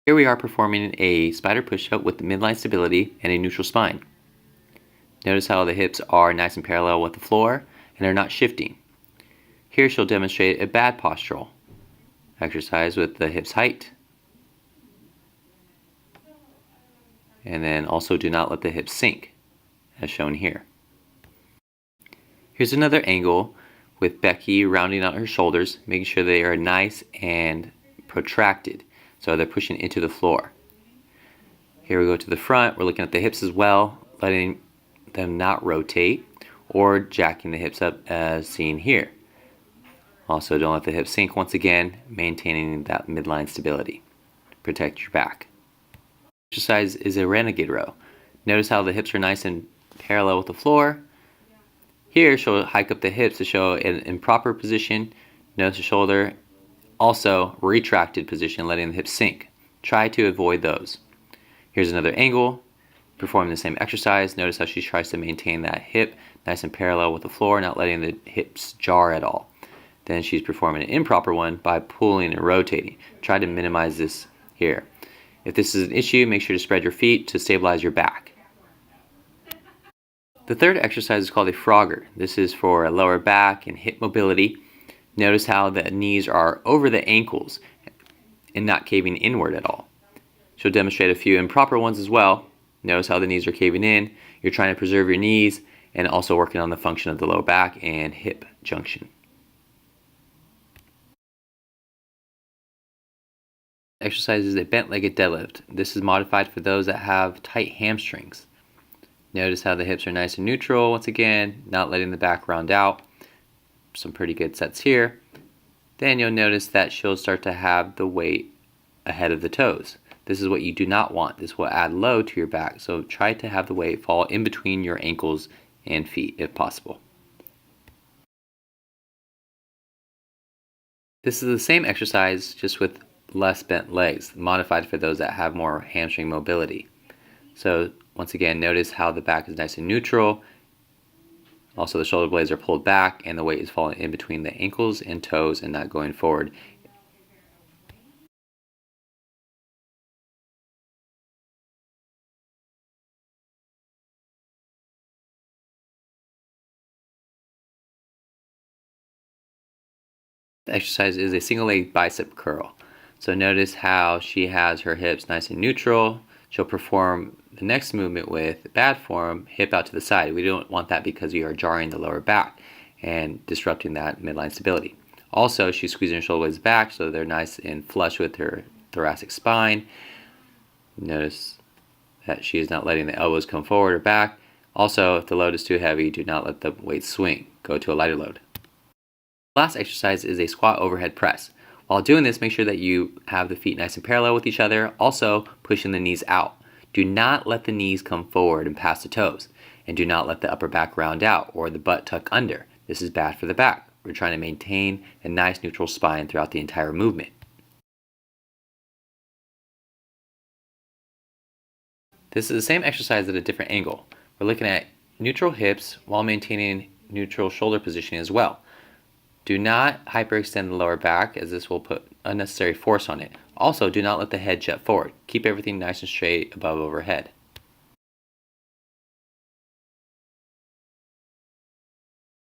Here we are performing a spider push-up with the midline stability and a neutral spine. Notice how the hips are nice and parallel with the floor and are not shifting. Here she'll demonstrate a bad postural exercise with the hips height. And then also do not let the hips sink, as shown here. Here's another angle with Becky rounding out her shoulders, making sure they are nice and protracted, so they're pushing into the floor. Here we go to the front. We're looking at the hips as well, letting them not rotate or jacking the hips up as seen here. Also, don't let the hips sink once again, maintaining that midline stability. Protect your back. Exercise is a renegade row. Notice how the hips are nice and parallel with the floor. Here she'll hike up the hips to show an improper position. Notice the shoulder. Also, retracted position, letting the hips sink. Try to avoid those. Here's another angle. Performing the same exercise. Notice how she tries to maintain that hip nice and parallel with the floor, not letting the hips jar at all. Then she's performing an improper one by pulling and rotating. Try to minimize this here. If this is an issue, make sure to spread your feet to stabilize your back. The third exercise is called a frogger. This is for lower back and hip mobility. Notice how the knees are over the ankles and not caving inward at all. She'll demonstrate a few improper ones as well. Notice how the knees are caving in. You're trying to preserve your knees and also working on the function of the lower back and hip junction. Exercise is a bent-legged deadlift. This is modified for those that have tight hamstrings. Notice how the hips are nice and neutral once again, not letting the back round out. Some pretty good sets here. Then you'll notice that she'll start to have the weight ahead of the toes. This is what you do not want. This will add load to your back, so try to have the weight fall in between your ankles and feet if possible. This is the same exercise just with less bent legs, modified for those that have more hamstring mobility. So once again, notice how the back is nice and neutral. Also, the shoulder blades are pulled back and the weight is falling in between the ankles and toes and not going forward. The exercise is a single leg bicep curl. So notice how she has her hips nice and neutral. She'll perform the next movement with bad form, hip out to the side. We don't want that because we are jarring the lower back and disrupting that midline stability. Also, she's squeezing her shoulder blades back so they're nice and flush with her thoracic spine. Notice that she is not letting the elbows come forward or back. Also, if the load is too heavy, do not let the weight swing. Go to a lighter load. Last exercise is a squat overhead press. While doing this, make sure that you have the feet nice and parallel with each other, also pushing the knees out. Do not let the knees come forward and past the toes, and do not let the upper back round out or the butt tuck under. This is bad for the back. We're trying to maintain a nice neutral spine throughout the entire movement. This is the same exercise at a different angle. We're looking at neutral hips while maintaining neutral shoulder positioning as well. Do not hyperextend the lower back, as this will put unnecessary force on it. Also, do not let the head jet forward. Keep everything nice and straight above overhead.